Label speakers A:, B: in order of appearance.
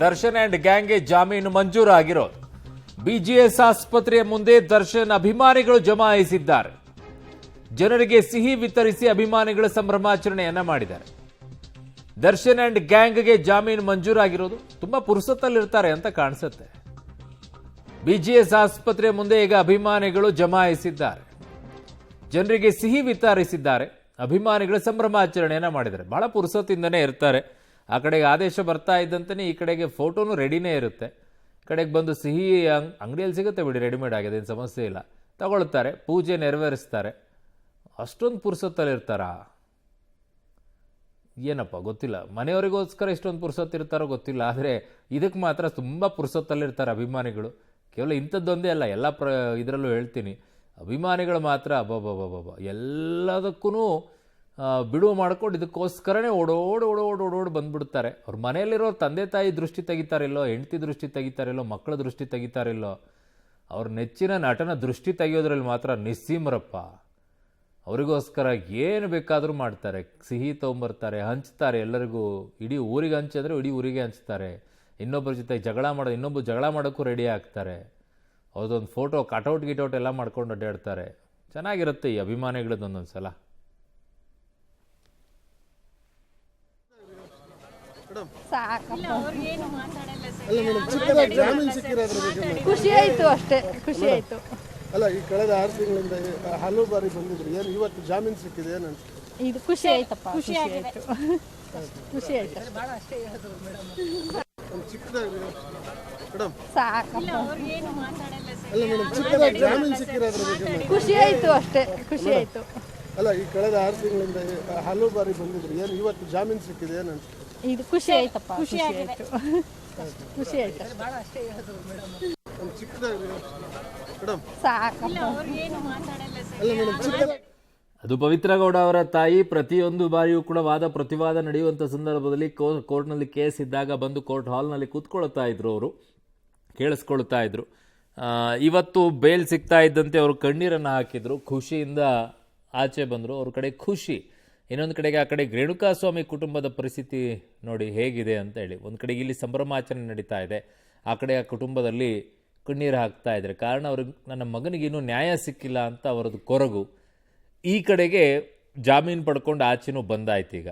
A: Darshan and ಗ್ಯಾಂಗ್ಗೆ ಜಾಮೀನು ಮಂಜೂರಾಗಿರೋದು. BGS ಆಸ್ಪತ್ರೆಯ ಮುಂದೆ ದರ್ಶನ್ ಅಭಿಮಾನಿಗಳು ಜಮಾಯಿಸಿದ್ದಾರೆ. ಜನರಿಗೆ ಸಿಹಿ ವಿತರಿಸಿ ಅಭಿಮಾನಿಗಳ ಸಂಭ್ರಮಾಚರಣೆಯನ್ನ ಮಾಡಿದ್ದಾರೆ. ದರ್ಶನ್ ಅಂಡ್ ಗ್ಯಾಂಗ್ಗೆ ಜಾಮೀನು ಮಂಜೂರಾಗಿರೋದು. ತುಂಬಾ ಪುರುಸತ್ತಲ್ಲಿರ್ತಾರೆ ಅಂತ ಕಾಣಿಸುತ್ತೆ. ಬಿಜಿಎಸ್ ಆಸ್ಪತ್ರೆಯ ಮುಂದೆ ಈಗ ಅಭಿಮಾನಿಗಳು ಜಮಾಯಿಸಿದ್ದಾರೆ. ಜನರಿಗೆ ಸಿಹಿ ವಿತರಿಸಿದ್ದಾರೆ. ಅಭಿಮಾನಿಗಳ ಸಂಭ್ರಮಾಚರಣೆಯನ್ನ ಮಾಡಿದ್ದಾರೆ. ಬಹಳ ಪುರುಸತ್ತಿಂದನೇ ಇರ್ತಾರೆ. ಆ ಕಡೆಗೆ ಆದೇಶ ಬರ್ತಾ ಇದ್ದಂತೆ ಈ ಕಡೆಗೆ ಫೋಟೋನು ರೆಡಿನೇ ಇರುತ್ತೆ. ಕಡೆಗೆ ಬಂದು ಸಿಹಿ ಅಂಗಡಿಯಲ್ಲಿ ಸಿಗುತ್ತೆ ಬಿಡಿ, ರೆಡಿಮೇಡ್ ಆಗಿದೆ, ಏನು ಸಮಸ್ಯೆ ಇಲ್ಲ, ತಗೊಳ್ತಾರೆ, ಪೂಜೆ ನೆರವೇರಿಸ್ತಾರೆ. ಅಷ್ಟೊಂದು ಪುರುಸತ್ತಲ್ಲಿರ್ತಾರಾ ಏನಪ್ಪ ಗೊತ್ತಿಲ್ಲ. ಮನೆಯವರಿಗೋಸ್ಕರ ಇಷ್ಟೊಂದು ಪುರುಸತ್ತಿರ್ತಾರೋ ಗೊತ್ತಿಲ್ಲ. ಆದರೆ ಇದಕ್ಕೆ ಮಾತ್ರ ತುಂಬ ಪುರುಸತ್ತಲ್ಲಿರ್ತಾರೆ ಅಭಿಮಾನಿಗಳು. ಕೇವಲ ಇಂಥದ್ದೊಂದೇ ಅಲ್ಲ, ಎಲ್ಲ ಇದರಲ್ಲೂ ಹೇಳ್ತೀನಿ, ಅಭಿಮಾನಿಗಳು ಮಾತ್ರ ಅಬ್ಬಬ್ಬಬ್ಬಬ್ಬ ಎಲ್ಲದಕ್ಕೂ ಬಿಡುವು ಮಾಡ್ಕೊಂಡು ಇದಕ್ಕೋಸ್ಕರನೇ ಓಡೋಡು ಬಂದ್ಬಿಡ್ತಾರೆ. ಅವ್ರ ಮನೆಯಲ್ಲಿರೋ ತಂದೆ ತಾಯಿ ದೃಷ್ಟಿ ತೆಗಿತಾರಿಲ್ಲೋ, ಹೆಂಡತಿ ದೃಷ್ಟಿ ತೆಗಿತಾರಿಲ್ಲೋ, ಮಕ್ಕಳ ದೃಷ್ಟಿ ತೆಗಿತಾರಿಲ್ಲೋ, ಅವ್ರ ನೆಚ್ಚಿನ ನಟನ ದೃಷ್ಟಿ ತೆಗೆಯೋದ್ರಲ್ಲಿ ಮಾತ್ರ ನಿಸ್ಸೀಮರಪ್ಪ. ಅವರಿಗೋಸ್ಕರ ಏನು ಬೇಕಾದರೂ ಮಾಡ್ತಾರೆ. ಸಿಹಿ ತೊಗೊಂಬರ್ತಾರೆ, ಹಂಚ್ತಾರೆ ಎಲ್ಲರಿಗೂ. ಇಡೀ ಊರಿಗೆ ಹಂಚಿದ್ರೆ ಇಡೀ ಊರಿಗೆ ಹಂಚ್ತಾರೆ. ಇನ್ನೊಬ್ಬರ ಜೊತೆ ಇನ್ನೊಬ್ಬರು ಜಗಳ ಮಾಡೋಕ್ಕೂ ರೆಡಿ ಆಗ್ತಾರೆ. ಅವ್ರದ್ದೊಂದು ಫೋಟೋ ಕಟೌಟ್ ಎಲ್ಲ ಮಾಡ್ಕೊಂಡು ಅಡ್ಡಾಡ್ತಾರೆ. ಚೆನ್ನಾಗಿರುತ್ತೆ ಈ ಅಭಿಮಾನಿಗಳದ್ದೊಂದೊಂದು ಸಲ.
B: ಖುಷಿ ಆಯ್ತು, ಅಷ್ಟೇ ಖುಷಿ ಆಯ್ತು.
C: ಅಲ್ಲ, ಈ ಕಳೆದ 6 ತಿಂಗಳಿಂದ ಹಲವು ಬಾರಿ ಬಂದಿದ್ರು, ಏನು ಇವತ್ತು ಜಾಮೀನು ಸಿಕ್ಕಿದೆ, ಏನು ಅನ್ಸುತ್ತೆ?
B: ಇದು ಖುಷಿ ಆಯ್ತಪ್ಪ, ಖುಷಿ ಆಯ್ತು, ಖುಷಿ ಆಯ್ತು.
C: ಚಿಕ್ಕದಾಗಿ ಮೇಡಮ್,
B: ಸಾಕಪ್ಪ,
C: ಅಲ್ಲ ಮೇಡಮ್, ಚಿಕ್ಕದಾಗಿ ಜಾಮೀನು ಸಿಕ್ಕಿರೋದ್ರ ಬಗ್ಗೆ
B: ಖುಷಿ ಆಯ್ತು, ಅಷ್ಟೇ ಖುಷಿ ಆಯ್ತು.
C: ಅಲ್ಲ, ಈ ಕಳೆದ 6 ತಿಂಗಳಿಂದ ಹಲವು ಬಾರಿ ಬಂದಿದ್ರು, ಏನು ಇವತ್ತು ಜಾಮೀನು ಸಿಕ್ಕಿದೆ, ಏನು ಅನ್ಸುತ್ತೆ?
B: ಇದು ಖುಷಿ ಆಯ್ತಪ್ಪ, ಖುಷಿ ಆಯ್ತು, ಖುಷಿ ಆಯ್ತು.
C: ಚಿಕ್ಕದಾಗಿ ಮೇಡಮ್,
B: ಸಾಕಪ್ಪ,
C: ಅಲ್ಲ ಮೇಡಮ್, ಚಿಕ್ಕದಾಗಿ.
A: ಅದು ಪವಿತ್ರ ಗೌಡ ಅವರ ತಾಯಿ. ಪ್ರತಿಯೊಂದು ಬಾರಿಯೂ ಕೂಡ ವಾದ ಪ್ರತಿವಾದ ನಡೆಯುವಂಥ ಸಂದರ್ಭದಲ್ಲಿ ಕೋರ್ಟ್ನಲ್ಲಿ ಕೇಸ್ ಇದ್ದಾಗ ಬಂದು ಕೋರ್ಟ್ ಹಾಲ್ನಲ್ಲಿ ಕೂತ್ಕೊಳ್ತಾ ಇದ್ರು, ಅವರು ಕೇಳಿಸ್ಕೊಳ್ತಾ ಇದ್ರು. ಇವತ್ತು ಬೇಲ್ ಸಿಗ್ತಾ ಇದ್ದಂತೆ ಅವರು ಕಣ್ಣೀರನ್ನು ಹಾಕಿದ್ರು, ಖುಷಿಯಿಂದ ಆಚೆ ಬಂದರು. ಅವ್ರ ಕಡೆ ಖುಷಿ. ಇನ್ನೊಂದು ಕಡೆಗೆ ಆ ಕಡೆ ರೇಣುಕಾಸ್ವಾಮಿ ಕುಟುಂಬದ ಪರಿಸ್ಥಿತಿ ನೋಡಿ ಹೇಗಿದೆ ಅಂತ ಹೇಳಿ. ಒಂದು ಕಡೆಗೆ ಇಲ್ಲಿ ಸಂಭ್ರಮಾಚರಣೆ ನಡೀತಾ ಇದೆ, ಆ ಕಡೆ ಆ ಕುಟುಂಬದಲ್ಲಿ ಕಣ್ಣೀರು ಹಾಕ್ತಾ ಇದ್ದಾರೆ. ಕಾರಣ ಅವ್ರಿಗೆ ನನ್ನ ಮಗನಿಗೆ ಇನ್ನೂ ನ್ಯಾಯ ಸಿಕ್ಕಿಲ್ಲ ಅಂತ ಅವರದ್ದು ಕೊರಗು. ಈ ಕಡೆಗೆ ಜಾಮೀನು ಪಡ್ಕೊಂಡು ಆಚೆನೂ ಬಂದಾಯ್ತು ಈಗ.